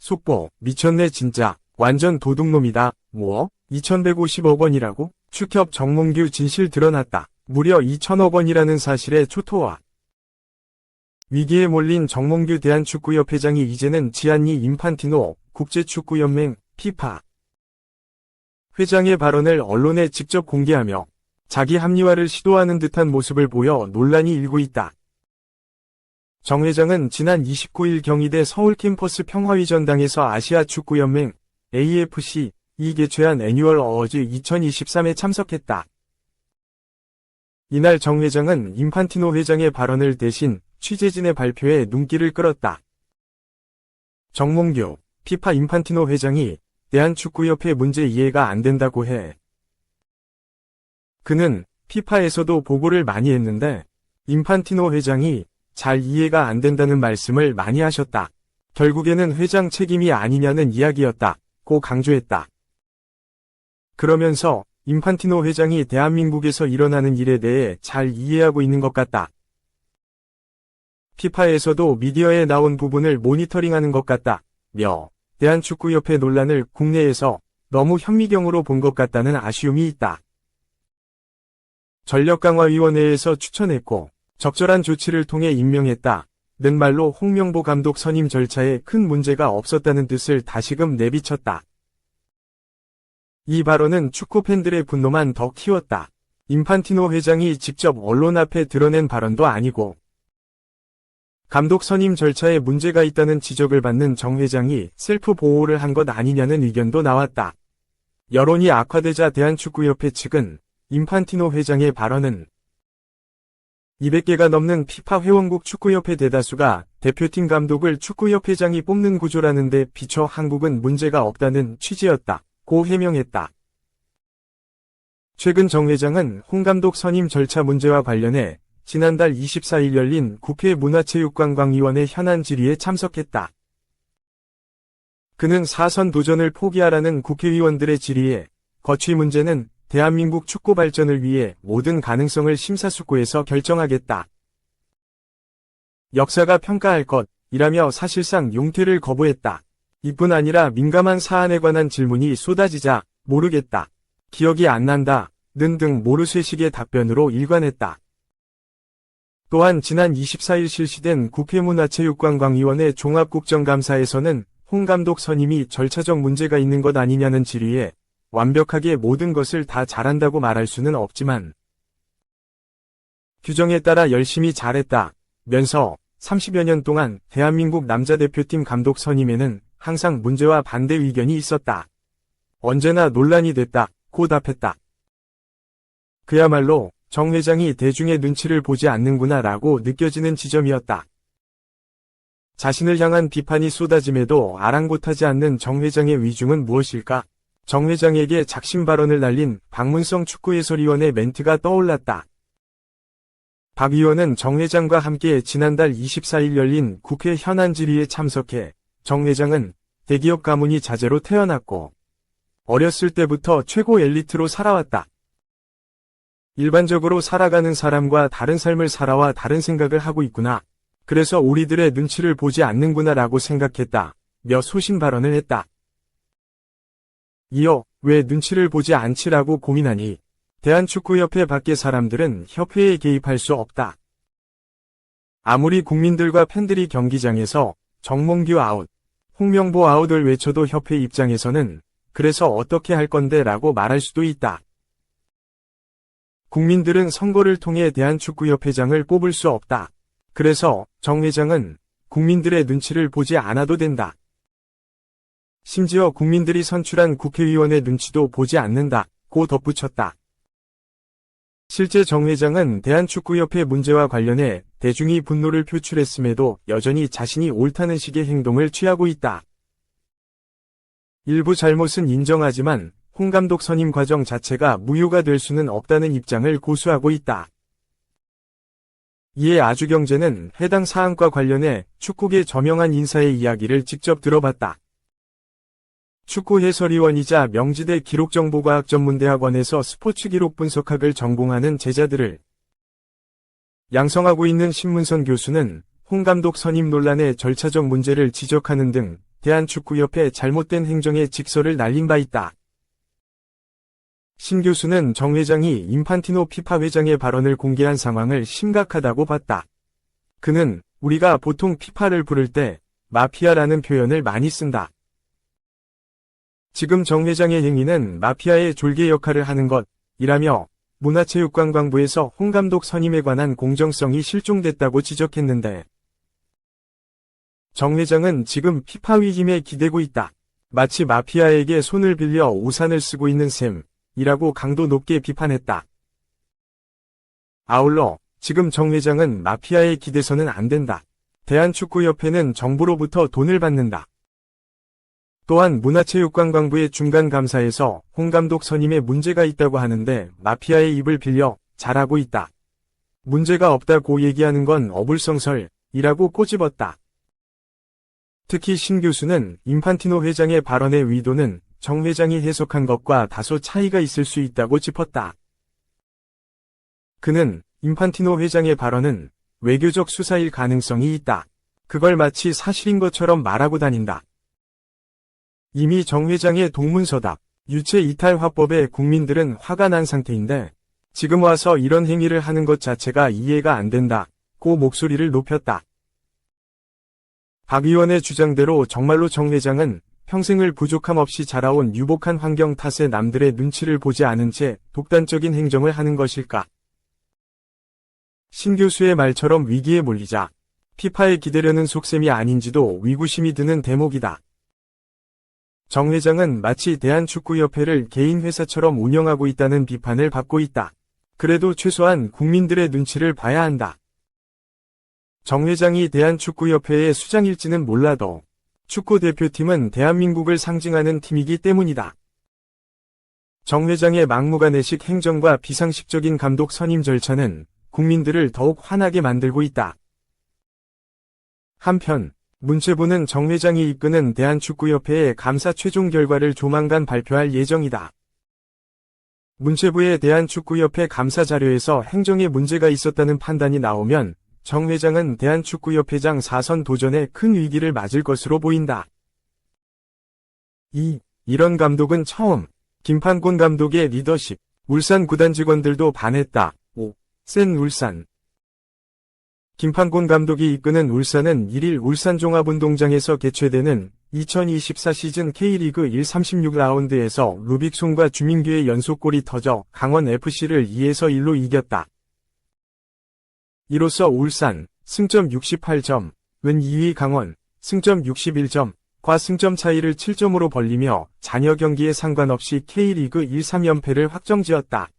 속보, 미쳤네 진짜. 완전 도둑놈이다. 뭐? 2150억 원이라고? 축협 정몽규 진실 드러났다. 무려 2000억 원이라는 사실에 초토화. 위기에 몰린 정몽규 대한축구협 회장이 이제는 지안니 인판티노 국제축구연맹 피파 회장의 발언을 언론에 직접 공개하며 자기 합리화를 시도하는 듯한 모습을 보여 논란이 일고 있다. 정 회장은 지난 29일 경희대 서울 캠퍼스 평화위 전당에서 아시아축구연맹 AFC이 개최한 애뉴얼 어워즈 2023에 참석했다. 이날 정 회장은 인판티노 회장의 발언을 대신 취재진의 발표에 눈길을 끌었다. 정몽규, 피파 인판티노 회장이 대한축구협회 문제 이해가 안 된다고 해. 그는 피파에서도 보고를 많이 했는데 인판티노 회장이 잘 이해가 안 된다는 말씀을 많이 하셨다. 결국에는 회장 책임이 아니냐는 이야기였다고 강조했다. 그러면서 인판티노 회장이 대한민국에서 일어나는 일에 대해 잘 이해하고 있는 것 같다. 피파에서도 미디어에 나온 부분을 모니터링하는 것 같다며 대한축구협회 논란을 국내에서 너무 현미경으로 본 것 같다는 아쉬움이 있다. 전력강화위원회에서 추천했고 적절한 조치를 통해 임명했다는 말로 홍명보 감독 선임 절차에 큰 문제가 없었다는 뜻을 다시금 내비쳤다. 이 발언은 축구 팬들의 분노만 더 키웠다. 인판티노 회장이 직접 언론 앞에 드러낸 발언도 아니고 감독 선임 절차에 문제가 있다는 지적을 받는 정 회장이 셀프 보호를 한 것 아니냐는 의견도 나왔다. 여론이 악화되자 대한축구협회 측은 인판티노 회장의 발언은 200개가 넘는 피파 회원국 축구협회 대다수가 대표팀 감독을 축구협회장이 뽑는 구조라는 데 비춰 한국은 문제가 없다는 취지였다고 해명했다. 최근 정 회장은 홍 감독 선임 절차 문제와 관련해 지난달 24일 열린 국회 문화체육관광위원회 현안 질의에 참석했다. 그는 사선 도전을 포기하라는 국회의원들의 질의에 거취 문제는 대한민국 축구 발전을 위해 모든 가능성을 심사숙고해서 결정하겠다. 역사가 평가할 것이라며 사실상 용퇴를 거부했다. 이뿐 아니라 민감한 사안에 관한 질문이 쏟아지자 모르겠다. 기억이 안 난다. 등 모르쇠식의 답변으로 일관했다. 또한 지난 24일 실시된 국회 문화체육관광위원회 종합국정감사에서는 홍 감독 선임이 절차적 문제가 있는 것 아니냐는 질의에 완벽하게 모든 것을 다 잘한다고 말할 수는 없지만 규정에 따라 열심히 잘했다면서 30여 년 동안 대한민국 남자대표팀 감독 선임에는 항상 문제와 반대 의견이 있었다. 언제나 논란이 됐다고 답했다. 그야말로 정 회장이 대중의 눈치를 보지 않는구나 라고 느껴지는 지점이었다. 자신을 향한 비판이 쏟아짐에도 아랑곳하지 않는 정 회장의 위중은 무엇일까? 정 회장에게 작심 발언을 날린 박문성 축구 해설위원의 멘트가 떠올랐다. 박 의원은 정 회장과 함께 지난달 24일 열린 국회 현안 질의에 참석해 정 회장은 대기업 가문이 자제로 태어났고 어렸을 때부터 최고 엘리트로 살아왔다. 일반적으로 살아가는 사람과 다른 삶을 살아와 다른 생각을 하고 있구나. 그래서 우리들의 눈치를 보지 않는구나 라고 생각했다. 며 소신 발언을 했다. 이어 왜 눈치를 보지 않지라고 고민하니 대한축구협회 밖의 사람들은 협회에 개입할 수 없다. 아무리 국민들과 팬들이 경기장에서 정몽규 아웃, 홍명보 아웃을 외쳐도 협회 입장에서는 그래서 어떻게 할 건데 라고 말할 수도 있다. 국민들은 선거를 통해 대한축구협회장을 뽑을 수 없다. 그래서 정 회장은 국민들의 눈치를 보지 않아도 된다. 심지어 국민들이 선출한 국회의원의 눈치도 보지 않는다고 덧붙였다. 실제 정 회장은 대한축구협회 문제와 관련해 대중이 분노를 표출했음에도 여전히 자신이 옳다는 식의 행동을 취하고 있다. 일부 잘못은 인정하지만 홍 감독 선임 과정 자체가 무효가 될 수는 없다는 입장을 고수하고 있다. 이에 아주경제는 해당 사안과 관련해 축구계 저명한 인사의 이야기를 직접 들어봤다. 축구 해설위원이자 명지대 기록정보과학전문대학원에서 스포츠 기록 분석학을 전공하는 제자들을 양성하고 있는 신문선 교수는 홍 감독 선임 논란의 절차적 문제를 지적하는 등 대한축구협회 잘못된 행정에 직서를 날린 바 있다. 신 교수는 정 회장이 인판티노 피파 회장의 발언을 공개한 상황을 심각하다고 봤다. 그는 우리가 보통 피파를 부를 때 마피아라는 표현을 많이 쓴다. 지금 정 회장의 행위는 마피아의 졸개 역할을 하는 것이라며 문화체육관광부에서 홍 감독 선임에 관한 공정성이 실종됐다고 지적했는데 정 회장은 지금 피파 위임에 기대고 있다. 마치 마피아에게 손을 빌려 우산을 쓰고 있는 셈이라고 강도 높게 비판했다. 아울러 지금 정 회장은 마피아에 기대서는 안 된다. 대한축구협회는 정부로부터 돈을 받는다. 또한 문화체육관광부의 중간감사에서 홍 감독 선임에 문제가 있다고 하는데 마피아의 입을 빌려 잘하고 있다. 문제가 없다고 얘기하는 건 어불성설이라고 꼬집었다. 특히 신 교수는 인판티노 회장의 발언의 의도는 정 회장이 해석한 것과 다소 차이가 있을 수 있다고 짚었다. 그는 인판티노 회장의 발언은 외교적 수사일 가능성이 있다. 그걸 마치 사실인 것처럼 말하고 다닌다. 이미 정 회장의 동문서답, 유체 이탈 화법에 국민들은 화가 난 상태인데 지금 와서 이런 행위를 하는 것 자체가 이해가 안 된다고 목소리를 높였다. 박 의원의 주장대로 정말로 정 회장은 평생을 부족함 없이 자라온 유복한 환경 탓에 남들의 눈치를 보지 않은 채 독단적인 행정을 하는 것일까? 신 교수의 말처럼 위기에 몰리자 피파에 기대려는 속셈이 아닌지도 의구심이 드는 대목이다. 정 회장은 마치 대한축구협회를 개인 회사처럼 운영하고 있다는 비판을 받고 있다. 그래도 최소한 국민들의 눈치를 봐야 한다. 정 회장이 대한축구협회의 수장일지는 몰라도 축구대표팀은 대한민국을 상징하는 팀이기 때문이다. 정 회장의 막무가내식 행정과 비상식적인 감독 선임 절차는 국민들을 더욱 화나게 만들고 있다. 한편 문체부는 정 회장이 이끄는 대한축구협회의 감사 최종 결과를 조만간 발표할 예정이다. 문체부의 대한축구협회 감사 자료에서 행정에 문제가 있었다는 판단이 나오면 정 회장은 대한축구협회장 4선 도전에 큰 위기를 맞을 것으로 보인다. 이런 감독은 처음. 김판곤 감독의 리더십. 울산 구단 직원들도 반했다. 센 울산. 김판곤 감독이 이끄는 울산은 1일 울산종합운동장에서 개최되는 2024 시즌 K리그 1 36라운드에서 루빅손과 주민규의 연속골이 터져 강원FC를 2-1로 이겼다. 이로써 울산, 승점 68점, 은 2위 강원, 승점 61점과 승점 차이를 7점으로 벌리며 잔여 경기에 상관없이 K리그 1, 3연패를 확정지었다.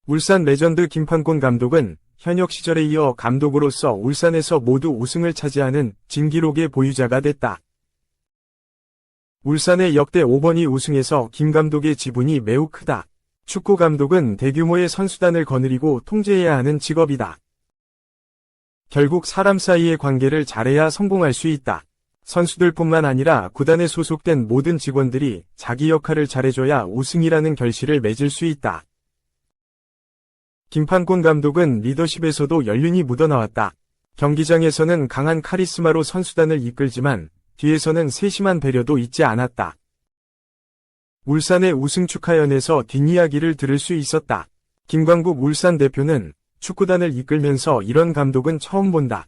울산 레전드 김판곤 감독은 현역 시절에 이어 감독으로서 울산에서 모두 우승을 차지하는 진기록의 보유자가 됐다. 울산의 역대 5번이 우승해서 김 감독의 지분이 매우 크다. 축구 감독은 대규모의 선수단을 거느리고 통제해야 하는 직업이다. 결국 사람 사이의 관계를 잘해야 성공할 수 있다. 선수들뿐만 아니라 구단에 소속된 모든 직원들이 자기 역할을 잘해줘야 우승이라는 결실을 맺을 수 있다. 김판곤 감독은 리더십에서도 연륜이 묻어나왔다. 경기장에서는 강한 카리스마로 선수단을 이끌지만 뒤에서는 세심한 배려도 잊지 않았다. 울산의 우승 축하연에서 뒷이야기를 들을 수 있었다. 김광국 울산 대표는 축구단을 이끌면서 이런 감독은 처음 본다.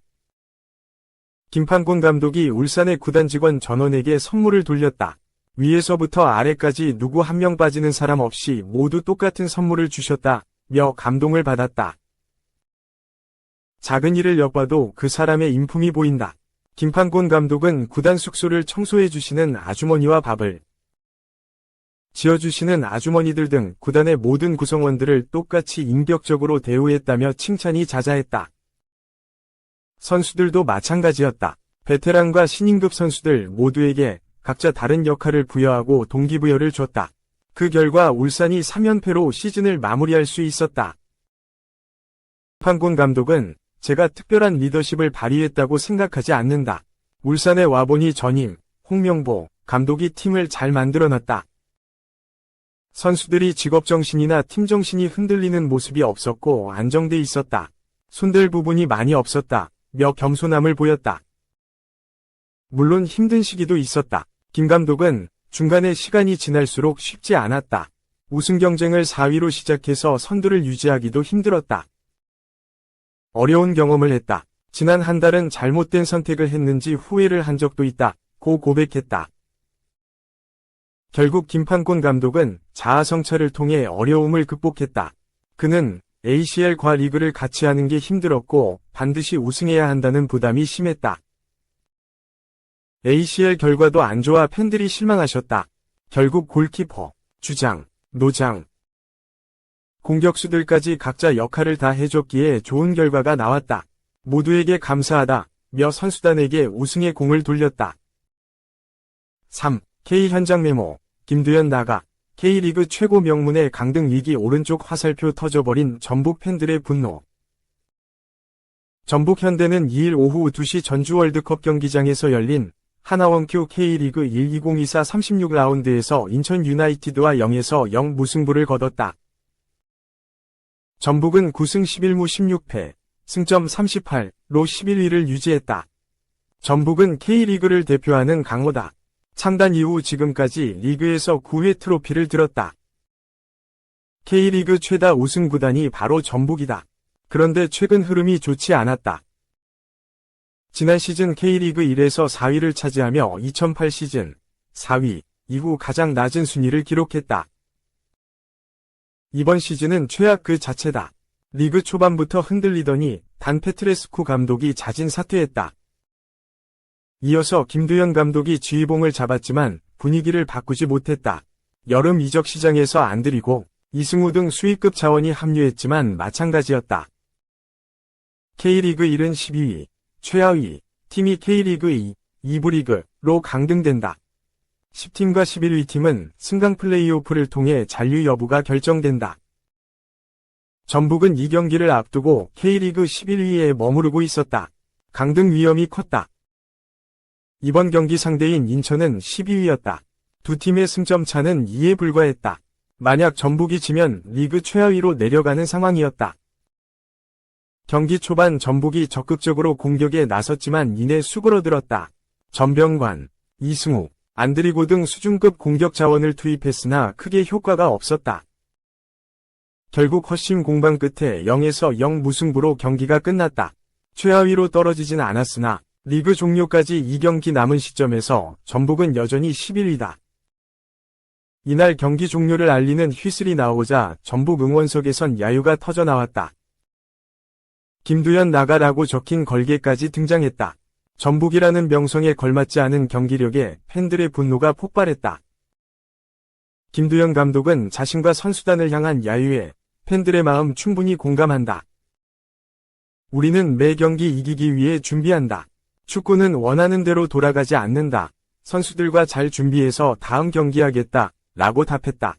김판곤 감독이 울산의 구단 직원 전원에게 선물을 돌렸다. 위에서부터 아래까지 누구 한 명 빠지는 사람 없이 모두 똑같은 선물을 주셨다. 며 감동을 받았다. 작은 일을 엿봐도 그 사람의 인품이 보인다. 김판곤 감독은 구단 숙소를 청소해 주시는 아주머니와 밥을 지어주시는 아주머니들 등 구단의 모든 구성원들을 똑같이 인격적으로 대우했다며 칭찬이 자자했다. 선수들도 마찬가지였다. 베테랑과 신인급 선수들 모두에게 각자 다른 역할을 부여하고 동기부여를 줬다. 그 결과 울산이 3연패로 시즌을 마무리할 수 있었다. 김판곤 감독은 제가 특별한 리더십을 발휘했다고 생각하지 않는다. 울산에 와보니 전임, 홍명보 감독이 팀을 잘 만들어놨다. 선수들이 직업정신이나 팀정신이 흔들리는 모습이 없었고 안정돼 있었다. 손댈 부분이 많이 없었다. 며 겸손함을 보였다. 물론 힘든 시기도 있었다. 김 감독은 중간에 시간이 지날수록 쉽지 않았다. 우승 경쟁을 4위로 시작해서 선두를 유지하기도 힘들었다. 어려운 경험을 했다. 지난 한 달은 잘못된 선택을 했는지 후회를 한 적도 있다. 고 고백했다. 결국 김판곤 감독은 자아성찰을 통해 어려움을 극복했다. 그는 ACL과 리그를 같이 하는 게 힘들었고 반드시 우승해야 한다는 부담이 심했다. ACL 결과도 안 좋아 팬들이 실망하셨다. 결국 골키퍼, 주장, 노장, 공격수들까지 각자 역할을 다 해줬기에 좋은 결과가 나왔다. 모두에게 감사하다. 며 선수단에게 우승의 공을 돌렸다. 3. K 현장 메모. 김두현 나가. K리그 최고 명문의 강등 위기 오른쪽 화살표 터져버린 전북 팬들의 분노. 전북 현대는 2일 오후 2시 전주 월드컵 경기장에서 열린 하나원큐 K리그 1-2024 36라운드에서 인천 유나이티드와 0에서 0 무승부를 거뒀다. 전북은 9승 11무 16패, 승점 38로 11위를 유지했다. 전북은 K리그를 대표하는 강호다. 창단 이후 지금까지 리그에서 9회 트로피를 들었다. K리그 최다 우승 구단이 바로 전북이다. 그런데 최근 흐름이 좋지 않았다. 지난 시즌 K리그 1에서 4위를 차지하며 2008 시즌 4위 이후 가장 낮은 순위를 기록했다. 이번 시즌은 최악 그 자체다. 리그 초반부터 흔들리더니 단 페트레스쿠 감독이 자진 사퇴했다. 이어서 김두현 감독이 지휘봉을 잡았지만 분위기를 바꾸지 못했다. 여름 이적 시장에서 안 들이고 이승우 등 수입급 자원이 합류했지만 마찬가지였다. K리그 1은 12위, 최하위, 팀이 K리그 2, 2부 리그로 강등된다. 10팀과 11위 팀은 승강 플레이오프를 통해 잔류 여부가 결정된다. 전북은 이 경기를 앞두고 K리그 11위에 머무르고 있었다. 강등 위험이 컸다. 이번 경기 상대인 인천은 12위였다. 두 팀의 승점 차는 2에 불과했다. 만약 전북이 지면 리그 최하위로 내려가는 상황이었다. 경기 초반 전북이 적극적으로 공격에 나섰지만 이내 수그러들었다. 전병관, 이승우, 안드리고 등 수준급 공격 자원을 투입했으나 크게 효과가 없었다. 결국 헛심 공방 끝에 0에서 0 무승부로 경기가 끝났다. 최하위로 떨어지진 않았으나 리그 종료까지 2경기 남은 시점에서 전북은 여전히 11위다. 이날 경기 종료를 알리는 휘슬이 나오자 전북 응원석에선 야유가 터져나왔다. 김두현 나가라고 적힌 걸개까지 등장했다. 전북이라는 명성에 걸맞지 않은 경기력에 팬들의 분노가 폭발했다. 김두현 감독은 자신과 선수단을 향한 야유에 팬들의 마음 충분히 공감한다. 우리는 매 경기 이기기 위해 준비한다. 축구는 원하는 대로 돌아가지 않는다. 선수들과 잘 준비해서 다음 경기하겠다. 라고 답했다.